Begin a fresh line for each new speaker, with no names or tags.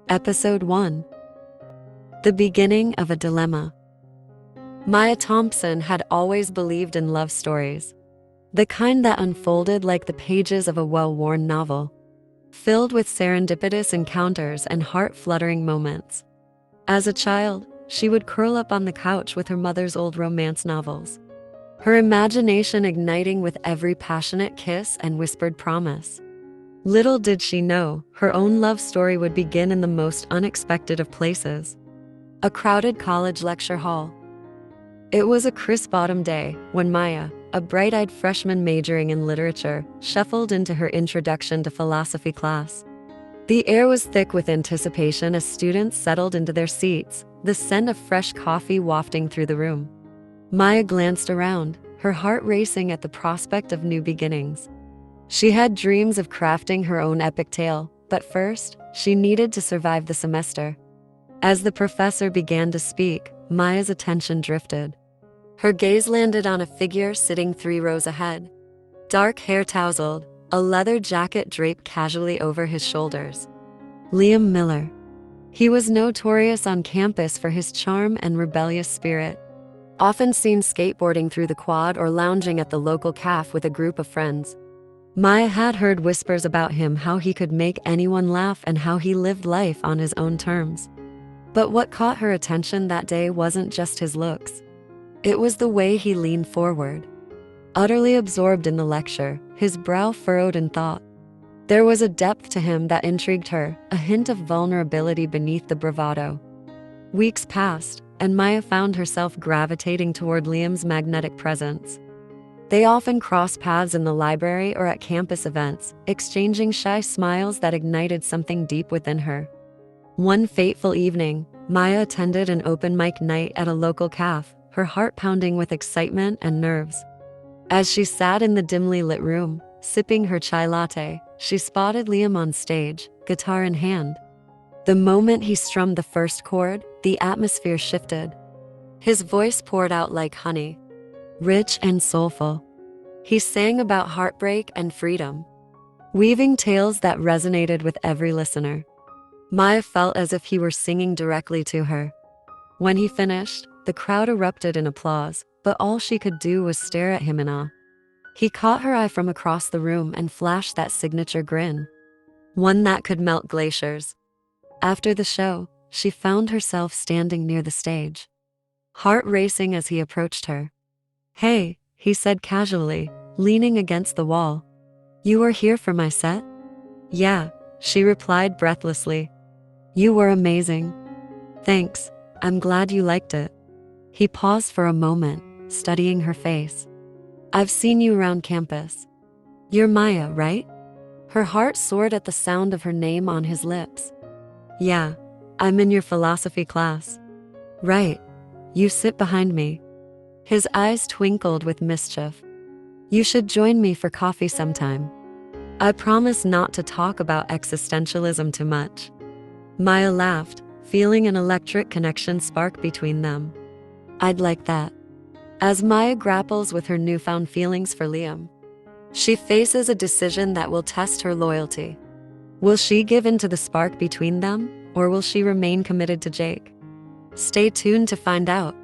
Episode 1. The Beginning of a Dilemma. Maya Thompson had always believed in love stories, the kind that unfolded like the pages of a well-worn novel, filled with serendipitous encounters and heart-fluttering moments. As a child, she would curl up on the couch with her mother's old romance novels, her imagination igniting with every passionate kiss and whispered promise. Little did she know, her own love story would begin in the most unexpected of places, a crowded college lecture hall. It was a crisp autumn day when Maya, a bright-eyed freshman majoring in literature, shuffled into her introduction to philosophy class. The air was thick with anticipation as students settled into their seats, the scent of fresh coffee wafting through the room. Maya glanced around, her heart racing at the prospect of new beginnings. She had dreams of crafting her own epic tale, but first, she needed to survive the semester. As the professor began to speak, Maya's attention drifted. Her gaze landed on a figure sitting 3 rows ahead. Dark hair tousled, a leather jacket draped casually over his shoulders. Liam Miller. He was notorious on campus for his charm and rebellious spirit, often seen skateboarding through the quad or lounging at the local cafe with a group of friends. Maya had heard whispers about him, how he could make anyone laugh and how he lived life on his own terms. But what caught her attention that day wasn't just his looks. It was the way he leaned forward, utterly absorbed in the lecture, his brow furrowed in thought. There was a depth to him that intrigued her, a hint of vulnerability beneath the bravado. Weeks passed, and Maya found herself gravitating toward Liam's magnetic presence. They often crossed paths in the library or at campus events, exchanging shy smiles that ignited something deep within her. One fateful evening, Maya attended an open mic night at a local cafe, her heart pounding with excitement and nerves. As she sat in the dimly lit room, sipping her chai latte, she spotted Liam on stage, guitar in hand. The moment he strummed the first chord, the atmosphere shifted. His voice poured out like honey, rich and soulful. He sang about heartbreak and freedom, weaving tales that resonated with every listener. Maya felt as if he were singing directly to her. When he finished, the crowd erupted in applause, but all she could do was stare at him in awe. He caught her eye from across the room and flashed that signature grin, one that could melt glaciers. After the show, she found herself standing near the stage, heart racing as he approached her. "Hey," he said casually, leaning against the wall. "You were here for my set?" "Yeah," she replied breathlessly. "You were amazing." "Thanks, I'm glad you liked it." He paused for a moment, studying her face. "I've seen you around campus. You're Maya, right?" Her heart soared at the sound of her name on his lips. "Yeah, I'm in your philosophy class." "Right, you sit behind me." His eyes twinkled with mischief. "You should join me for coffee sometime. I promise not to talk about existentialism too much." Maya laughed, feeling an electric connection spark between them. "I'd like that." As Maya grapples with her newfound feelings for Liam, she faces a decision that will test her loyalty. Will she give in to the spark between them, or will she remain committed to Jake? Stay tuned to find out.